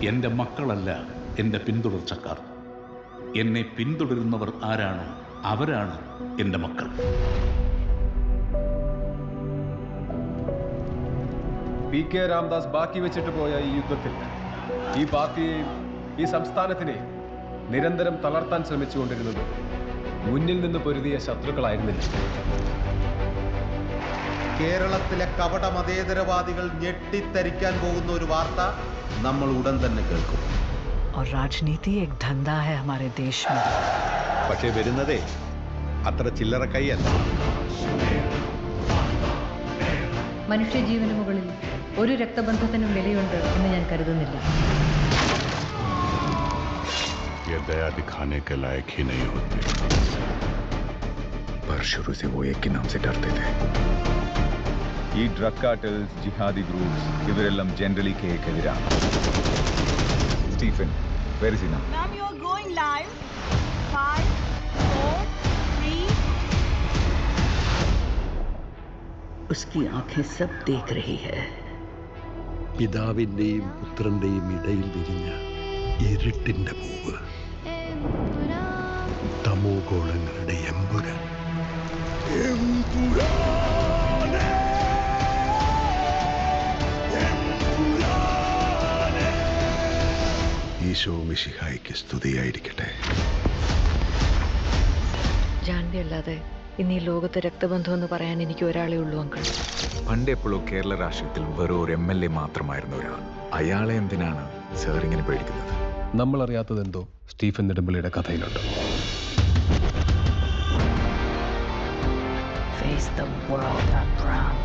എൻ്റെ മക്കളല്ല എൻ്റെ പിന്തുടർച്ചക്കാർ. എന്നെ പിന്തുടരുന്നവർ ആരാണോ അവരാണ് എൻ്റെ മക്കൾ. PK രാംദാസ് ബാക്കി വെച്ചിട്ട് പോയ ഈ യുദ്ധത്തിൽ ഈ പാർട്ടിയെയും ഈ സംസ്ഥാനത്തിനെയും നിരന്തരം തളർത്താൻ ശ്രമിച്ചുകൊണ്ടിരുന്നത് മുന്നിൽ നിന്ന് പൊരുതിയ ശത്രുക്കളായിരുന്നില്ല. കേരളത്തിലെ കപട മതേതരവാദികൾ ഞെട്ടിത്തരിക്കാൻ പോകുന്ന ഒരു വാർത്ത നമ്മൾ ഉടൻ തന്നെ കേൾക്കും. और राजनीति एक धंधा है हमारे देश में. പക്ഷേ വരുന്നതേ അത്ര ചില്ലറ കൈയല്ല. മനുഷ്യജീവന് മുകളിൽ ഒരു രക്തബന്ധത്തിനും വിലയുണ്ട് എന്ന് ഞാൻ കരുതുന്നില്ല. ये दया दिखाने के लायक ही नहीं होते, पर शुरू से वो एक के नाम से डरते थे. ഈ ഡ്രഗ് കാർട്ടൽസ്, ജിഹാദി ഗ്രൂപ്പ്സ് ഇവരെല്ലാം ജനറലി കേക്കെതിരാണ്. Stephen, where is he now? Ma'am, you are going live. 5, 4, 3. उसकी आंखें सब देख रही है. പിതാവിൻ്റെയും പുത്രൻ്റെയും ഇടയിൽ വിരിഞ്ഞ ഇരുട്ടിൻ്റെ പൂവ്, തമോ ഗോളങ്ങളുടെ എമ്പുരാൻ. ഈശോ മിശിഹായ്ക്ക് സ്തുതിയായിരിക്കട്ടെ. ജാൻവി അല്ലാതെ ഇന്ന് ഈ ലോകത്ത് രക്തബന്ധം എന്ന് പറയാൻ എനിക്ക് ഒരാളേ ഉള്ളൂ അങ്കിൾ. പണ്ടെപ്പോഴും കേരള രാഷ്ട്രീയത്തിൽ വെറും ഒരു MLA മാത്രമായിരുന്ന ഒരാൾ. അയാളെ എന്തിനാണ് സാർ ഇങ്ങനെ പേടിക്കുന്നത്? നമ്മൾ അറിയാത്തതെന്തോ Stephen നെടുമ്പള്ളിയുടെ കഥയിലുണ്ട്. Face the world, Abraham.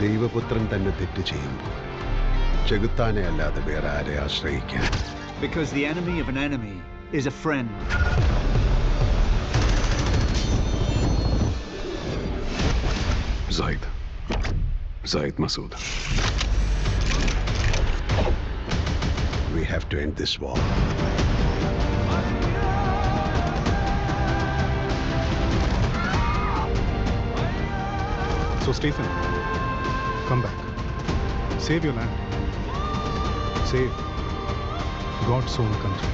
ദൈവപുത്രൻ തന്നെ തെറ്റ് ചെയ്യുമ്പോൾ ചെകുത്താനെ അല്ലാതെ വേറെ ആരെ ആശ്രയിക്കാൻ? Because the enemy of an enemy is a friend. Zaid Masood. We have to end this war. So Stephen, come back. Save your land. Save God's own country.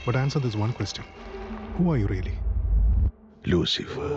But answer this one question. Who are you really? Lucifer.